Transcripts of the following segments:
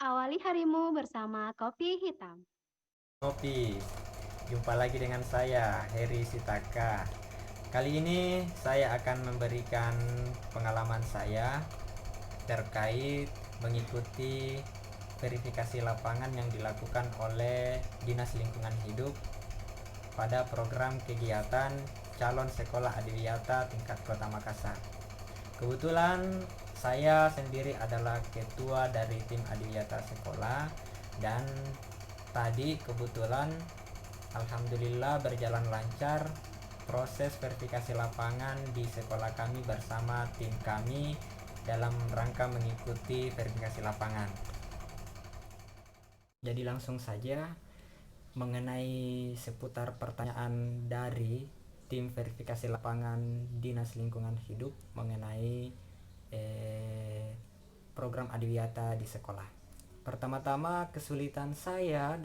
Awali harimu bersama kopi hitam. Kopi, jumpa lagi dengan saya, Heri Sitaka. Kali ini saya akan memberikan pengalaman saya terkait mengikuti verifikasi lapangan yang dilakukan oleh Dinas Lingkungan Hidup pada program kegiatan calon sekolah adiwiyata tingkat Kota Makassar. Kebetulan saya sendiri adalah ketua dari tim adiwiyata sekolah, dan tadi kebetulan alhamdulillah berjalan lancar proses verifikasi lapangan di sekolah kami bersama tim kami dalam rangka mengikuti verifikasi lapangan. Jadi langsung saja mengenai seputar pertanyaan dari tim verifikasi lapangan Dinas Lingkungan Hidup mengenai program adiwiyata di sekolah. Pertama-tama kesulitan saya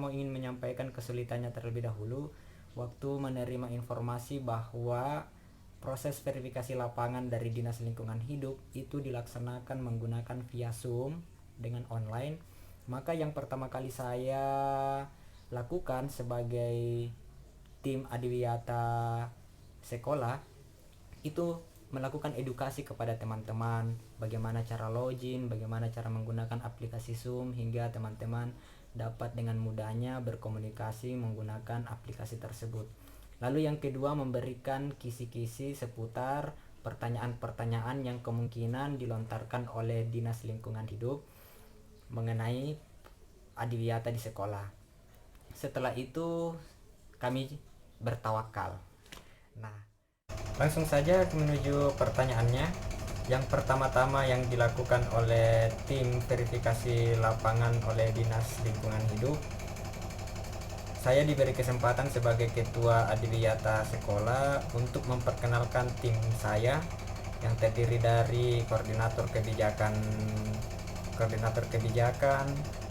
mau ingin menyampaikan kesulitannya terlebih dahulu waktu menerima informasi bahwa proses verifikasi lapangan dari Dinas Lingkungan Hidup itu dilaksanakan menggunakan via Zoom dengan online. Maka yang pertama kali saya lakukan sebagai tim adiwiyata sekolah itu melakukan edukasi kepada teman-teman bagaimana cara login, bagaimana cara menggunakan aplikasi Zoom, hingga teman-teman dapat dengan mudahnya berkomunikasi menggunakan aplikasi tersebut. Lalu yang kedua, memberikan kisi-kisi seputar pertanyaan-pertanyaan yang kemungkinan dilontarkan oleh Dinas Lingkungan Hidup mengenai adiwiyata di sekolah. Setelah itu kami bertawakal. Nah, langsung saja menuju pertanyaannya. Yang pertama-tama yang dilakukan oleh tim verifikasi lapangan oleh Dinas Lingkungan Hidup, saya diberi kesempatan sebagai ketua adiwiyata sekolah untuk memperkenalkan tim saya yang terdiri dari koordinator kebijakan,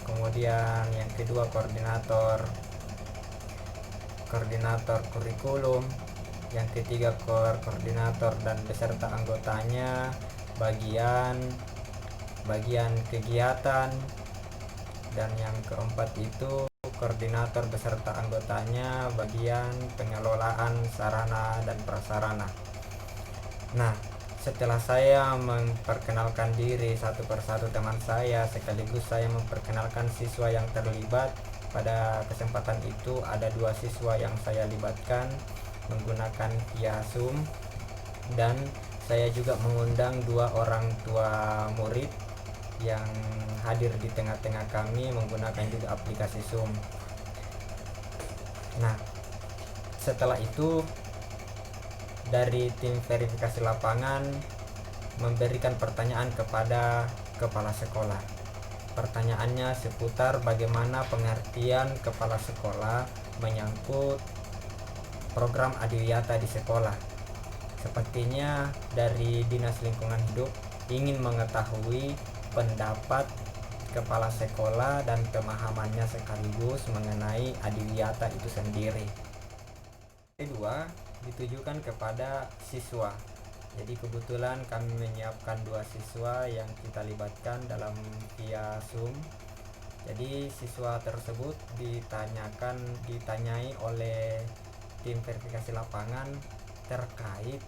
kemudian yang kedua koordinator kurikulum, yang ketiga koordinator dan beserta anggotanya bagian kegiatan, dan yang keempat itu koordinator beserta anggotanya bagian pengelolaan sarana dan prasarana. Nah, setelah saya memperkenalkan diri satu persatu teman saya, sekaligus saya memperkenalkan siswa yang terlibat. Pada kesempatan itu ada 2 siswa yang saya libatkan menggunakan via Zoom, dan saya juga mengundang 2 orang tua murid yang hadir di tengah-tengah kami menggunakan juga aplikasi Zoom. Nah, setelah itu dari tim verifikasi lapangan memberikan pertanyaan kepada kepala sekolah. Pertanyaannya seputar bagaimana pengertian kepala sekolah menyangkut program adiwiyata di sekolah. Sepertinya dari Dinas Lingkungan Hidup ingin mengetahui pendapat kepala sekolah dan pemahamannya sekaligus mengenai adiwiyata itu sendiri. Kedua, ditujukan kepada siswa. Jadi kebetulan kami menyiapkan 2 siswa yang kita libatkan dalam via Zoom. Jadi siswa tersebut ditanyai oleh tim verifikasi lapangan terkait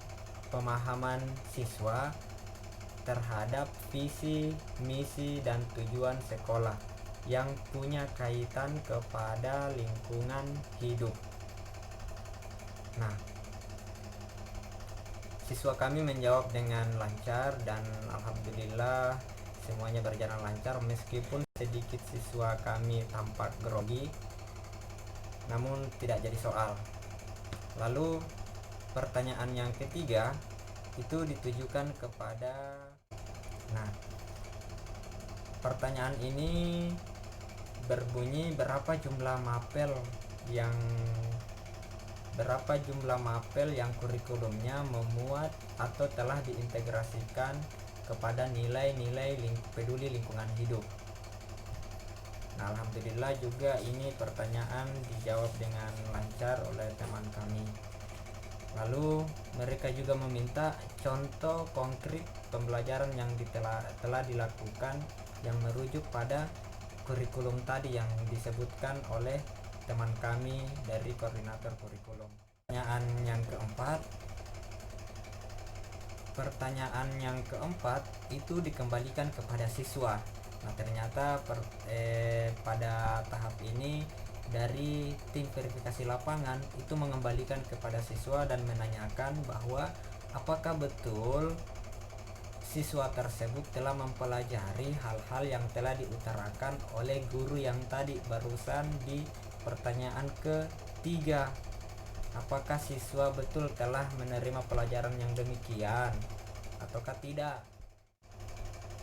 pemahaman siswa terhadap visi, misi, dan tujuan sekolah yang punya kaitan kepada lingkungan hidup. Nah, siswa kami menjawab dengan lancar dan alhamdulillah semuanya berjalan lancar, meskipun sedikit siswa kami tampak grogi, namun tidak jadi soal. Lalu pertanyaan yang ketiga itu ditujukan kepada, nah, pertanyaan ini berbunyi yang berapa jumlah mapel yang kurikulumnya memuat atau telah diintegrasikan kepada nilai-nilai peduli lingkungan hidup. Nah, alhamdulillah juga ini pertanyaan dijawab dengan lancar oleh teman kami. Lalu mereka juga meminta contoh konkret pembelajaran yang telah dilakukan yang merujuk pada kurikulum tadi yang disebutkan oleh teman kami dari koordinator kurikulum. Pertanyaan yang keempat itu dikembalikan kepada siswa. Nah, ternyata pada tahap ini dari tim verifikasi lapangan itu mengembalikan kepada siswa dan menanyakan bahwa apakah betul siswa tersebut telah mempelajari hal-hal yang telah diutarakan oleh guru yang tadi barusan di pertanyaan ketiga. Apakah siswa betul telah menerima pelajaran yang demikian ataukah tidak?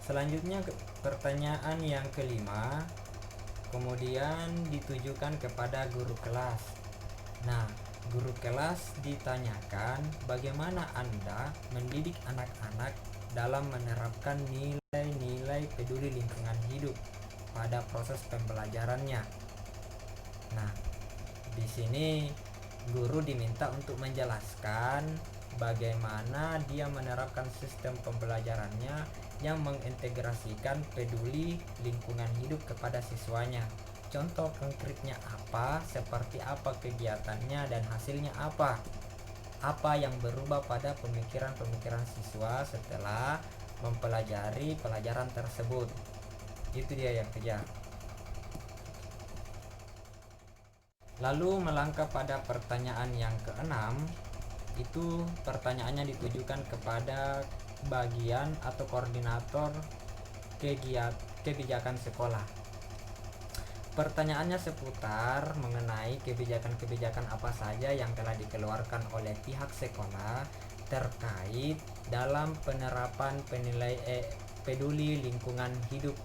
Selanjutnya pertanyaan yang kelima kemudian ditujukan kepada guru kelas. Nah, guru kelas ditanyakan bagaimana Anda mendidik anak-anak dalam menerapkan nilai-nilai peduli lingkungan hidup pada proses pembelajarannya. Nah, di sini guru diminta untuk menjelaskan bagaimana dia menerapkan sistem pembelajarannya yang mengintegrasikan peduli lingkungan hidup kepada siswanya. Contoh konkretnya apa, seperti apa kegiatannya, dan hasilnya apa. Apa yang berubah pada pemikiran-pemikiran siswa setelah mempelajari pelajaran tersebut. Itu dia yang kejar. Lalu melangkah pada pertanyaan yang keenam, itu pertanyaannya ditujukan kepada bagian atau koordinator kebijakan sekolah. Pertanyaannya seputar mengenai kebijakan-kebijakan apa saja yang telah dikeluarkan oleh pihak sekolah terkait dalam penerapan peduli lingkungan hidup.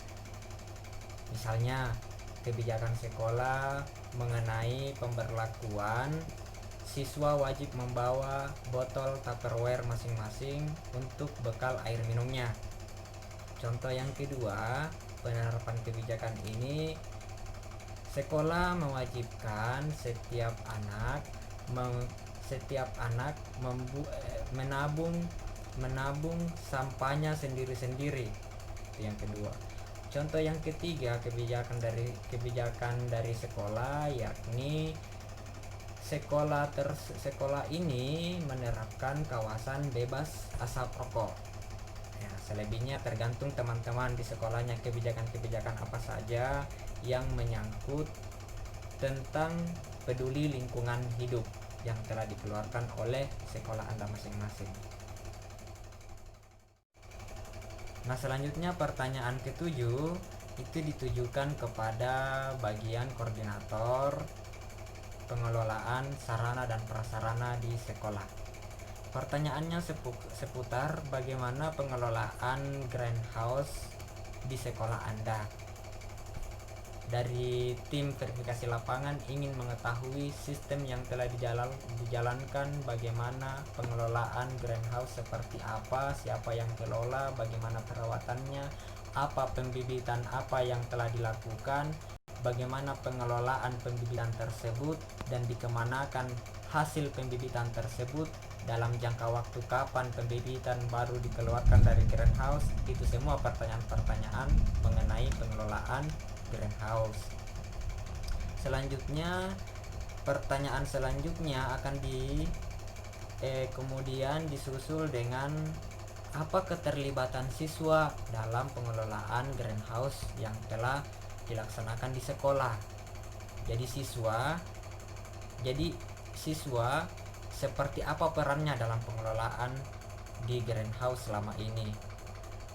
Misalnya, kebijakan sekolah mengenai pemberlakuan siswa wajib membawa botol Tupperware masing-masing untuk bekal air minumnya. Contoh yang kedua, penerapan kebijakan ini sekolah mewajibkan setiap anak menabung sampahnya sendiri-sendiri. Itu yang kedua. Contoh yang ketiga, kebijakan dari sekolah, yakni sekolah ini menerapkan kawasan bebas asap rokok. Ya, selebihnya tergantung teman-teman di sekolahnya kebijakan-kebijakan apa saja yang menyangkut tentang peduli lingkungan hidup yang telah dikeluarkan oleh sekolah Anda masing-masing. Nah, selanjutnya pertanyaan ketujuh itu ditujukan kepada bagian koordinator pengelolaan sarana dan prasarana di sekolah. Pertanyaannya seputar bagaimana pengelolaan greenhouse di sekolah Anda. Dari tim verifikasi lapangan ingin mengetahui sistem yang telah dijalankan, bagaimana pengelolaan greenhouse seperti apa, siapa yang kelola, bagaimana perawatannya, apa pembibitan apa yang telah dilakukan, bagaimana pengelolaan pembibitan tersebut, dan dikemanakan hasil pembibitan tersebut, dalam jangka waktu kapan pembibitan baru dikeluarkan dari greenhouse. Itu semua pertanyaan-pertanyaan mengenai pengelolaan greenhouse. Selanjutnya, pertanyaan selanjutnya akan kemudian disusul dengan apa keterlibatan siswa dalam pengelolaan greenhouse yang telah dilaksanakan di sekolah. Jadi siswa seperti apa perannya dalam pengelolaan di greenhouse selama ini?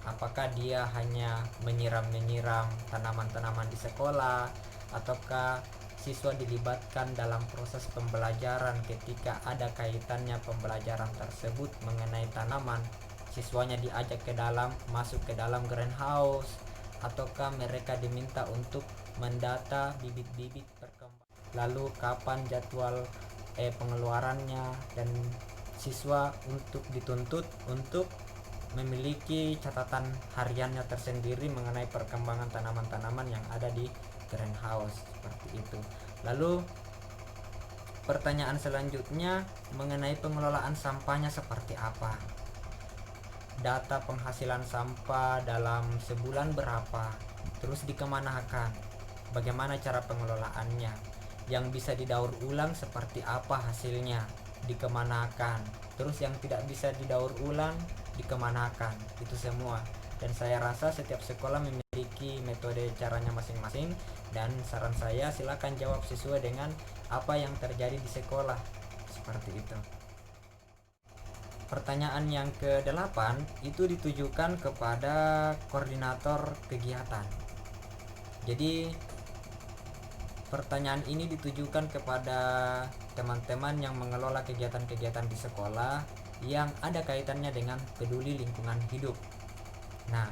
Apakah dia hanya menyiram tanaman-tanaman di sekolah, ataukah siswa dilibatkan dalam proses pembelajaran ketika ada kaitannya pembelajaran tersebut mengenai tanaman? Siswanya diajak masuk ke dalam greenhouse, ataukah mereka diminta untuk mendata bibit-bibit perkembangan? Lalu kapan jadwal pengeluarannya, dan siswa dituntut untuk memiliki catatan hariannya tersendiri mengenai perkembangan tanaman-tanaman yang ada di greenhouse, seperti itu. Lalu pertanyaan selanjutnya mengenai pengelolaan sampahnya seperti apa. Data penghasilan sampah dalam sebulan berapa, terus dikemanakan, bagaimana cara pengelolaannya, yang bisa didaur ulang seperti apa hasilnya, dikemanakan, terus yang tidak bisa didaur ulang dikemanakan, itu semua. Dan saya rasa setiap sekolah memiliki metode caranya masing-masing, dan saran saya silakan jawab sesuai dengan apa yang terjadi di sekolah, seperti itu. Pertanyaan yang ke-8 itu ditujukan kepada koordinator kegiatan. Jadi pertanyaan ini ditujukan kepada teman-teman yang mengelola kegiatan-kegiatan di sekolah yang ada kaitannya dengan peduli lingkungan hidup. Nah,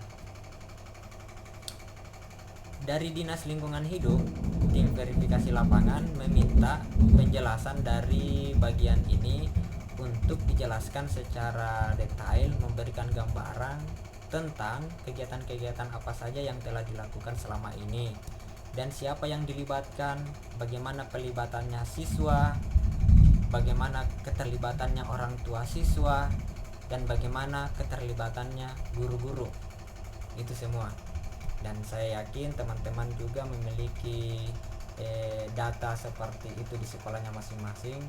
dari Dinas Lingkungan Hidup, tim verifikasi lapangan meminta penjelasan dari bagian ini untuk dijelaskan secara detail, memberikan gambaran tentang kegiatan-kegiatan apa saja yang telah dilakukan selama ini dan siapa yang dilibatkan, bagaimana pelibatannya siswa, bagaimana keterlibatannya orang tua siswa, dan bagaimana keterlibatannya guru-guru. Itu semua. Dan saya yakin teman-teman juga memiliki data seperti itu di sekolahnya masing-masing.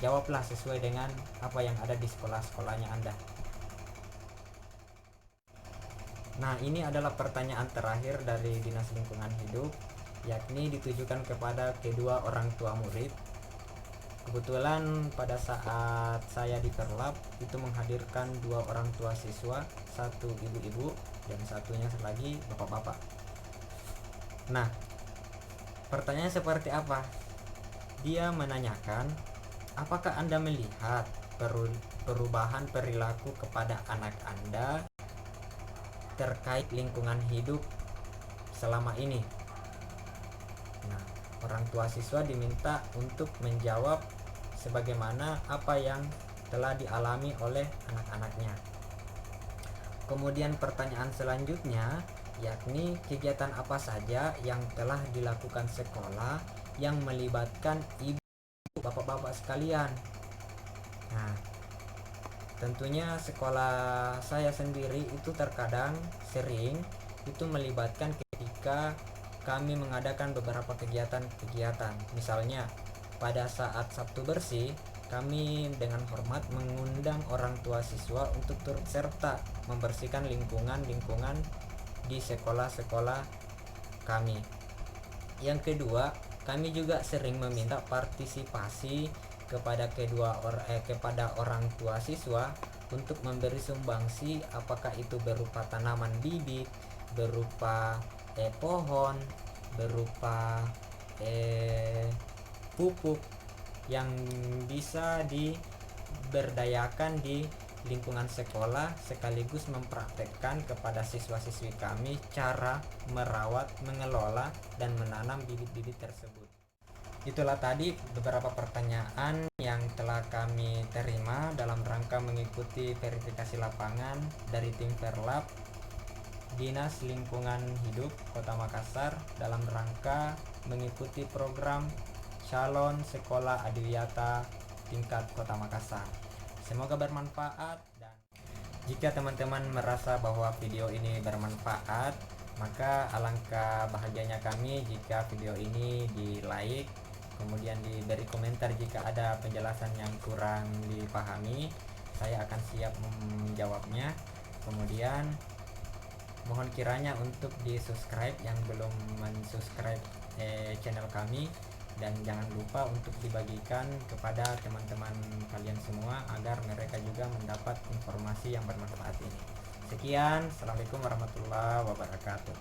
Jawablah sesuai dengan apa yang ada di sekolah-sekolahnya Anda. Nah, ini adalah pertanyaan terakhir dari Dinas Lingkungan Hidup, yakni ditujukan kepada kedua orang tua murid. Kebetulan pada saat saya di Perlab itu menghadirkan dua orang tua siswa, satu ibu-ibu dan satunya lagi bapak-bapak. Nah, pertanyaannya seperti apa? Dia menanyakan, apakah Anda melihat perubahan perilaku kepada anak Anda terkait lingkungan hidup selama ini? Nah, orang tua siswa diminta untuk menjawab sebagaimana apa yang telah dialami oleh anak-anaknya. Kemudian pertanyaan selanjutnya, yakni kegiatan apa saja yang telah dilakukan sekolah yang melibatkan ibu bapak-bapak sekalian. Nah, tentunya sekolah saya sendiri itu terkadang sering itu melibatkan ketika kami mengadakan beberapa kegiatan-kegiatan. Misalnya pada saat Sabtu bersih, kami dengan hormat mengundang orang tua siswa untuk turut serta membersihkan lingkungan di sekolah-sekolah kami. Yang kedua, kami juga sering meminta partisipasi kepada orang tua siswa untuk memberi sumbangsi, apakah itu berupa tanaman bibit, berupa pohon, berupa pupuk yang bisa diberdayakan di lingkungan sekolah, sekaligus mempraktekkan kepada siswa-siswi kami cara merawat, mengelola, dan menanam bibit-bibit tersebut. Itulah tadi beberapa pertanyaan yang telah kami terima dalam rangka mengikuti verifikasi lapangan dari tim Perlab Dinas Lingkungan Hidup Kota Makassar dalam rangka mengikuti program Calon Sekolah Adiwiyata tingkat Kota Makassar. Semoga bermanfaat, dan jika teman-teman merasa bahwa video ini bermanfaat, maka alangkah bahagianya kami jika video ini di-like, kemudian diberi komentar jika ada penjelasan yang kurang dipahami. Saya akan siap menjawabnya. Kemudian mohon kiranya untuk di-subscribe yang belum men-subscribe channel kami, dan jangan lupa untuk dibagikan kepada teman-teman kalian semua agar mereka juga mendapat informasi yang bermanfaat ini. Sekian, assalamualaikum warahmatullahi wabarakatuh.